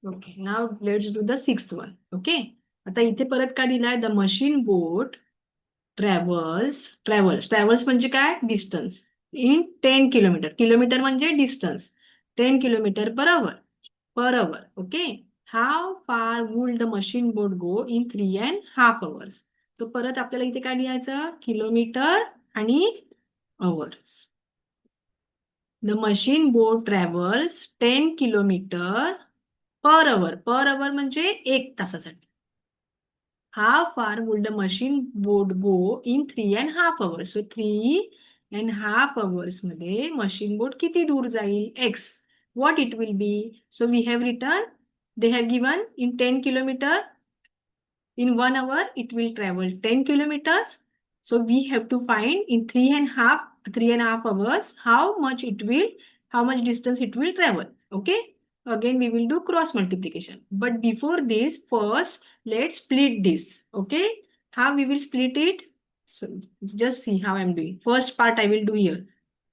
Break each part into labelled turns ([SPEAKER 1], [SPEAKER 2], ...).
[SPEAKER 1] Okay, now let's do the sixth one. Okay. आता इथे परत काय दिलाय? द मशीन बोट ट्रॅव्हल्स म्हणजे काय? Distance in 10 kilometre. किलोमीटर म्हणजे distance. 10 kilometre per hour. Okay. How far will the machine boat go in 3.5 hours? तो परत आपल्याला इथे काय लिहायचं? किलोमीटर आणि hours. The machine boat travels 10 kilometre per hour म्हणजे 1 तासासाठी. How far would the machine boat go in 3.5 hours? So 3.5 hours मध्ये machine boat किती दूर जाईल? X. What it will be? So we have written, they have given in 10 kilometer. In 1 hour, it will travel 10 kilometers. So we have to find in 3.5 hours how much distance it will travel. Okay. Again, we will do cross multiplication. But before this, first, let's split this. Okay. How we will split it? So just see how I'm doing. First part I will do here.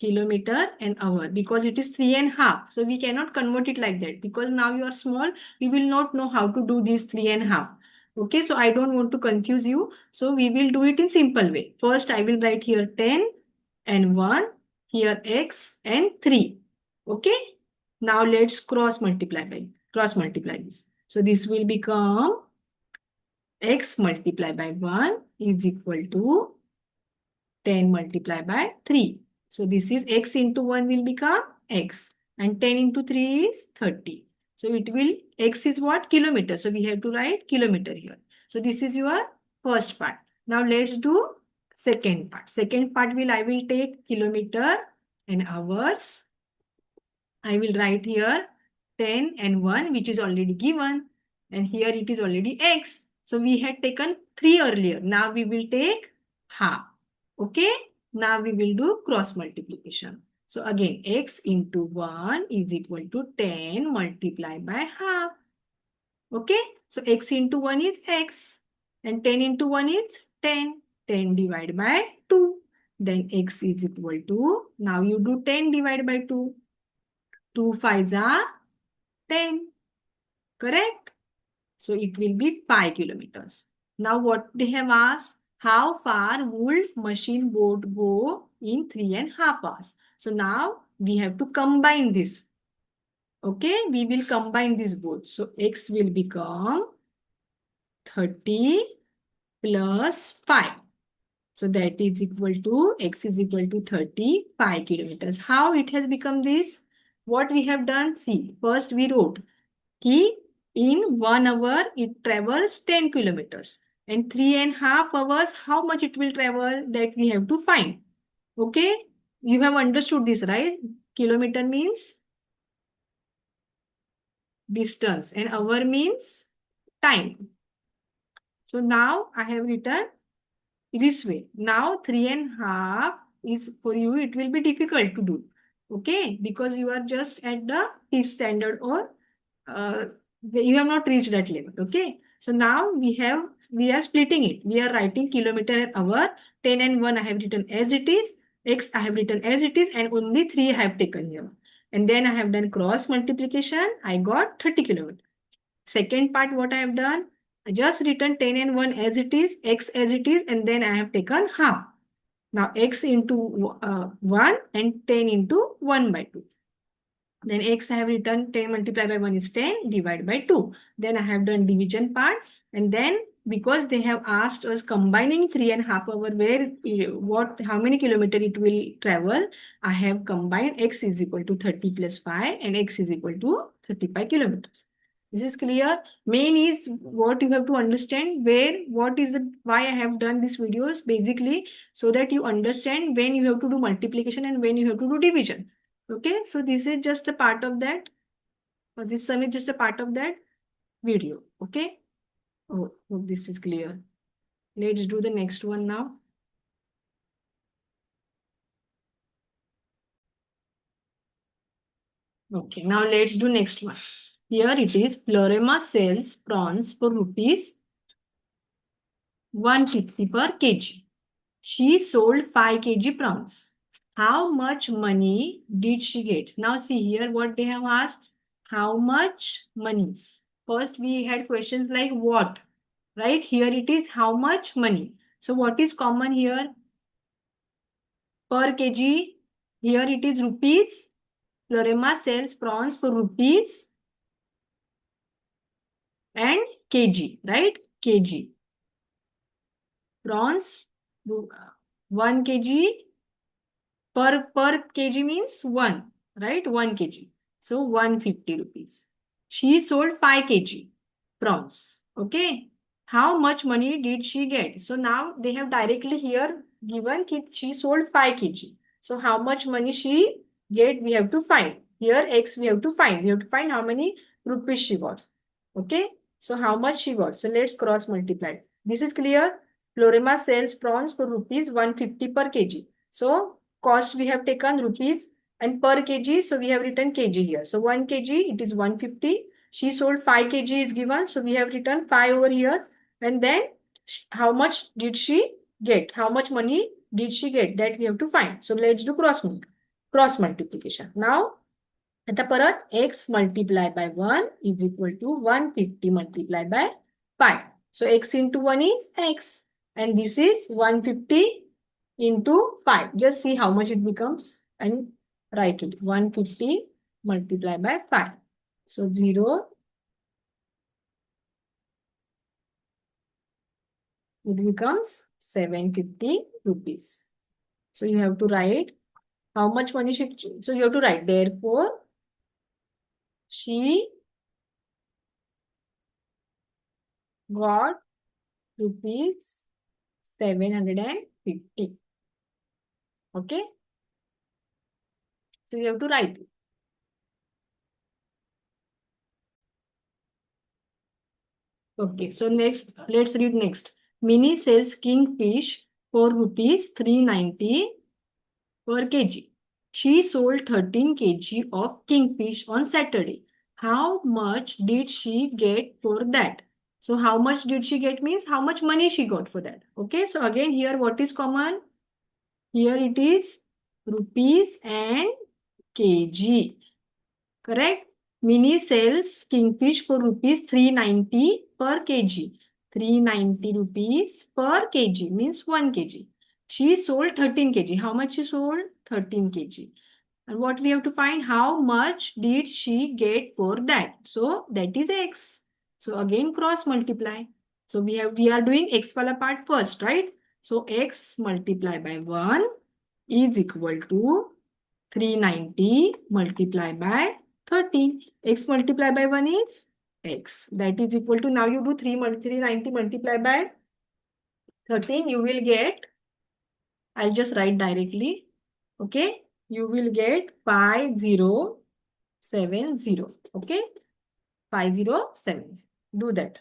[SPEAKER 1] Kilometer and hour, because it is 3.5. So we cannot convert it like that, because now you are small. We will not know how to do this 3.5. Okay, so I don't want to confuse you. So we will do it in simple way. First, I will write here 10 and 1, here x and 3. Okay, now let's cross multiply this. So this will become x multiplied by 1 is equal to 10 multiplied by 3. So this is x into 1 will become x, and 10 into 3 is 30. So it will, x is what? Kilometer. So we have to write kilometer here. So this is your first part. Now let's do second part. Second part I will take kilometer and hours. I will write here 10 and 1, which is already given. And here it is already x. So we had taken 3 earlier. Now we will take half. Okay. Now we will do cross multiplication. So again, x into 1 is equal to 10 multiplied by half. Okay. So x into 1 is x. And 10 into 1 is 10. 10 divided by 2. Then x is equal to, now you do 10 divided by 2. 2 5s are 10. Correct? So it will be 5 kilometers. Now what they have asked, how far would machine boat go in 3.5 hours? So now we have to combine this. Okay, we will combine this both. So x will become 30 plus 5. So that is equal to, x is equal to 35 kilometers. How it has become this? What we have done? See, first we wrote कि in 1 hour it travels 10 kilometers, and 3.5 hours how much it will travel, that we have to find. Okay, you have understood this, right? Kilometer means distance and hour means time. So now I have written this way. Now 3.5 is, for you it will be difficult to do. Okay, because you are just at the 5th standard, or you have not reached that level. Okay, so now we are splitting it. We are writing kilometer and hour. 10 and 1 I have written as it is, x I have written as it is, and only 3 I have taken here. And then I have done cross multiplication. I got 30 kilometers. Second part, what I have done, I just written 10 and 1 as it is, x as it is, and then I have taken half. Now x into 1 and 10 into 1 by 2. Then x I have written 10 multiplied by 1 is 10 divided by 2. Then I have done division part, and then because they have asked us combining 3.5 hour, where how many kilometer it will travel, I have combined x is equal to 30 plus 5 and x is equal to 35 kilometers. This is clear. Main is what you have to understand, why I have done these videos, basically so that you understand when you have to do multiplication and when you have to do division. Okay, so this is just a part of that, or this sum is just a part of that video. Okay, hope this is clear. Let's do the next one now. Okay, now let's do next one. Here it is, Florema sells prawns for rupees 150 per kg. She sold 5 kg prawns. How much money did she get? Now see here what they have asked. how much money. First, we had questions like what, right? Here it is how much money. So what is common here? Per kg. Here it is rupees. Lorema sells prawns for rupees and kg, right? Kg. Prawns, 1 kg. Per kg means 1, right? 1 kg. So 150 rupees. She sold 5 kg prawns. Okay. How much money did she get? So now they have directly here given she sold 5 kg. So how much money she get, we have to find. Here X we have to find. We have to find how many rupees she got. Okay. So how much she got? So let's cross multiply. This is clear. Florema sells prawns for rupees 150 per kg. So cost we have taken rupees and per kg. So we have written kg here. So 1 kg it is 150. She sold 5 kg is given. So we have written 5 over here. And then how much did she get? How much money did she get? That we have to find. So let's do cross multiplication. Now आता परत x multiplied by 1 is equal to 150 multiplied by 5. So x into 1 is x. And this is 150 into 5. Just see how much it becomes and write it. 150 multiplied by 5. So 0. It becomes 750 rupees. So you have to write how much money she... So you have to write, therefore, she got rupees 750. Okay. So you have to write it. Okay. So next, let's read next. Mini sells kingfish for rupees 390 per kg. She sold 13 kg of kingfish on Saturday. How much did she get for that? So how much did she get means how much money she got for that. Okay. So again here what is common? Here it is rupees and kg. Correct? Mini sells kingfish for rupees 390 per kg. 390 rupees per kg means 1 kg. She sold 13 kg. How much she sold? 13 kg. And what we have to find? How much did she get for that? So that is x. So again cross multiply. So we are doing x wala part first, right? So x multiplied by 1 is equal to 390 multiplied by 13. X multiplied by 1 is x. That is equal to, now you do 390 multiplied by 13. You will get, I'll just write directly. Okay. You will get 5070. Okay. 5070. Do that.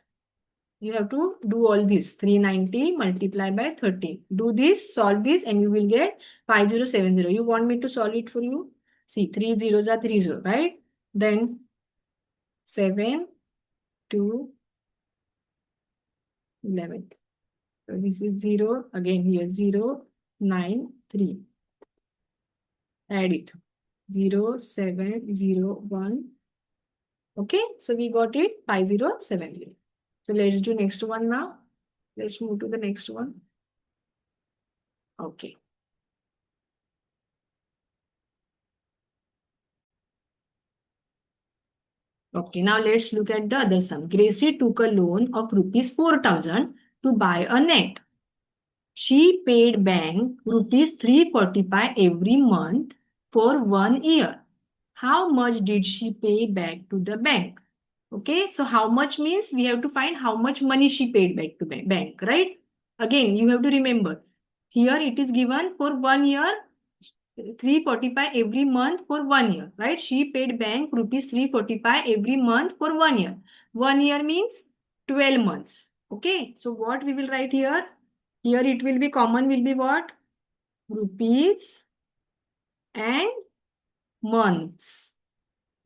[SPEAKER 1] You have to do all this. 390 multiplied by 13. Do this, solve this, and you will get 5070. You want me to solve it for you? See, 3 zeros are 3 zeros, right? Then 7 to 11. So this is 0. Again here 0, 9, 3. Add it. 0, 7, 0, 1. Okay. So we got it 5070. So let's do next one now. Let's move to the next one. Okay. Okay, now let's look at the other sum. Gracie took a loan of rupees 4,000 to buy a net. She paid bank rupees 345 every month for 1 year. How much did she pay back to the bank? Okay, so how much means we have to find how much money she paid back to bank, right? Again, you have to remember. Here it is given for 1 year, 345 every month for 1 year, right? She paid bank rupees 345 every month for 1 year. 1 year means 12 months. Okay, so what we will write here? Here it will be common will be what? Rupees and months.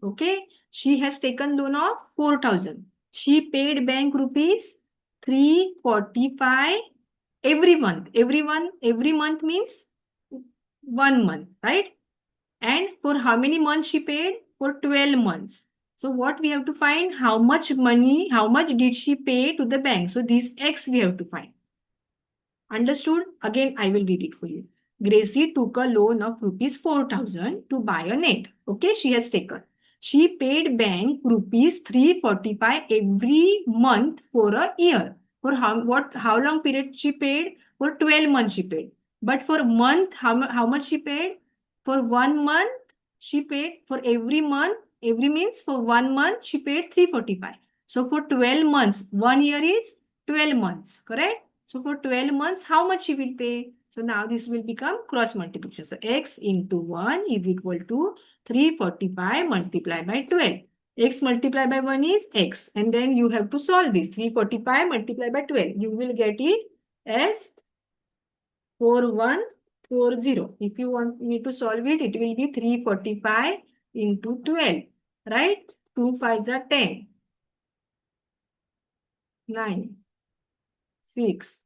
[SPEAKER 1] Okay, she has taken loan of 4,000. She paid bank rupees 345 every month. Every month means 1 month, right? And for how many months she paid? For 12 months. So what we have to find? How much money, how much did she pay to the bank? So this X we have to find. Understood? Again, I will read it for you. Gracie took a loan of rupees 4,000 to buy a net. Okay, she has taken. She paid bank rupees 345 every month for a year. For how long period she paid? For 12 months she paid. But for a month, how much she paid? For 1 month, she paid for every month. Every means for 1 month, she paid 345. So for 12 months, 1 year is 12 months, correct? So for 12 months, how much she will pay? So now this will become cross multiplication. So x into 1 is equal to 345 multiplied by 12. X multiplied by 1 is x. And then you have to solve this. 345 multiplied by 12. You will get it as 4140. If you want me to solve it, it will be 345 into 12. Right? 2 5s are 10. 9. 6,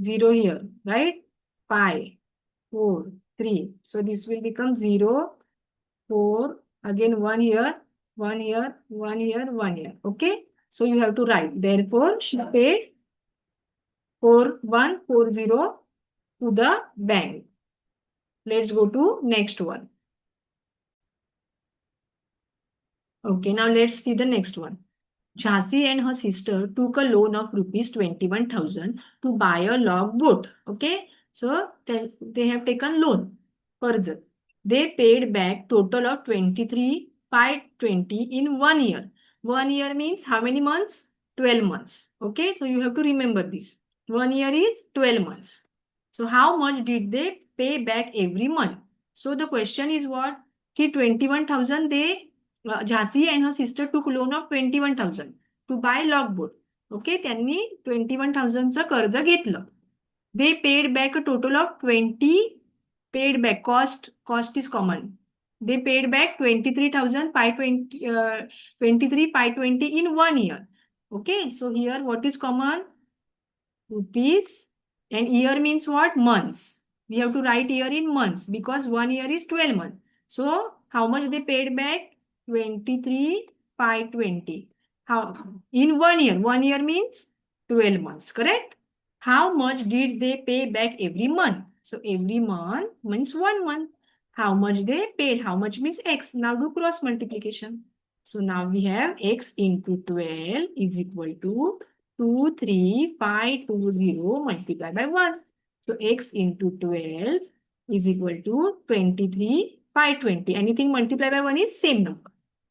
[SPEAKER 1] 0 here, right? 5, 4, 3. So this will become 0, 4, again 1 here, 1 here, 1 here, 1 here. Okay? So you have to write. Therefore, she paid 4140 to the bank. Let's go to next one. Okay, now let's see the next one. Jhansi and her sister took a loan of rupees 21,000 to buy a log boat. Okay, so they have taken loan. Further, they paid back total of 23,520 in 1 year. 1 year means how many months? 12 months. Okay, so you have to remember this. 1 year is 12 months. So how much did they pay back every month? So the question is what? Ki 21,000 they Jhansi and her sister took loan of 21,000 to buy logboat. Okay, त्यांनी 21,000चं कर्ज घेतलं. They paid back a total of 20 paid back. Cost is common. They paid back 23,520 in 1 year. Okay, so here what is common? Rupees. And year means what? Months. We have to write year in months because 1 year is 12 months. So how much they paid back? 23,520. How in 1 year? 1 year means 12 months, correct? How much did they pay back every month? So every month means 1 month. How much they paid? How much means x? Now do cross multiplication. So now we have x into 12 is equal to 23,520 multiplied by 1. So x into 12 is equal to 23,520. Anything multiplied by 1 is same number.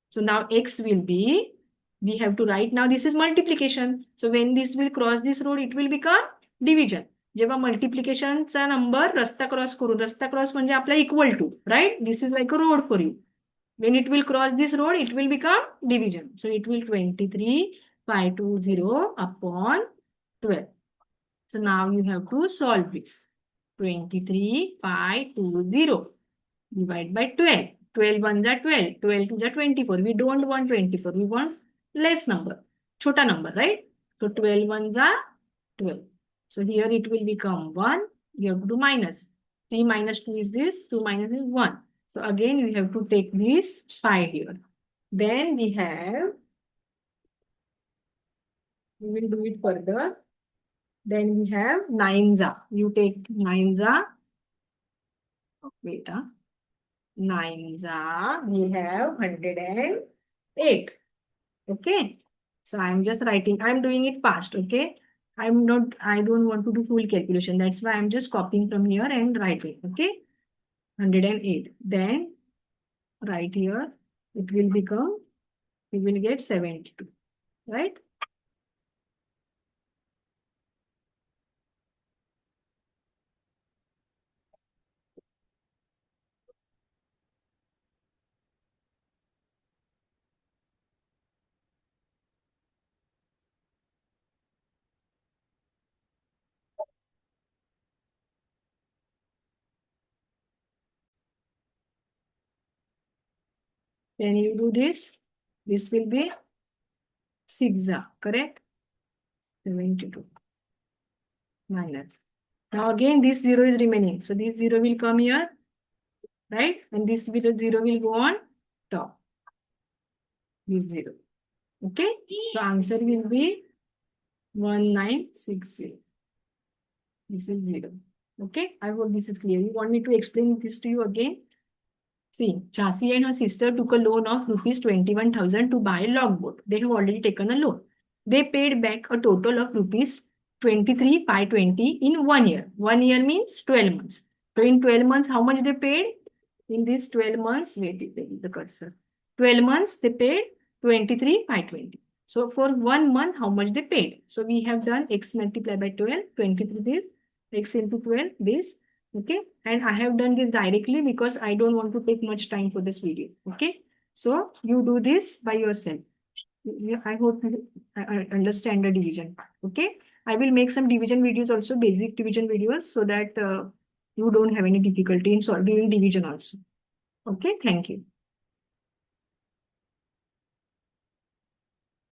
[SPEAKER 1] So now x will be, we have to write now this is multiplication. So when this will cross this road, it will become division. जेव्हा मल्टिप्लिकेशनचा number रस्ता cross करून रस्ता cross म्हणजे आपला equal to write this is like a road for you when it will cross this road it will become division so it will 23,520 upon 12. So now you have to solve this. 23,520 divide by 12. 12 ones are 12, 12 twos are 24. We don't want 24, we want less number, chota number, right? So 12 ones are 12. So here it will become 1. You have to do minus. 3 minus 2 is this, 2 minus is 1. So again we have to take this 5 here. Then we will do it further. Then we have 9s. You take 9s. Wait, 9s. We have 108. Okay. So I'm just writing. I'm doing it fast. Okay. I don't want to do full calculation. That's why I'm just copying from here and writing. Okay. 108. Then right here, it will become, we will get 72. Right? Then you do this. This will be 6, correct? 72 minus. Now again this 0 is remaining. So this 0 will come here, right? And this 0 will go on top. this 0. Okay, so answer will be 1960. This is 0. Okay, I hope this is clear. You want me to explain this to you again? See, Chasi and her sister took a loan of rupees 21,000 to buy a logboat. They have already taken a loan. They paid back a total of rupees 23,520 in 1 year. 1 year means 12 months. So in 12 months, how much they paid? In these 12 months, wait, the cursor. 12 months, they paid 23,520. So for 1 month, how much they paid? So we have done x multiplied by 12, 23 this, x into 12, this. Okay, and I have done this directly because I don't want to take much time for this video. Okay, so you do this by yourself. I hope you understand the division. Okay, I will make some division videos also, basic division videos, so that you don't have any difficulty in solving division also. Okay, thank you.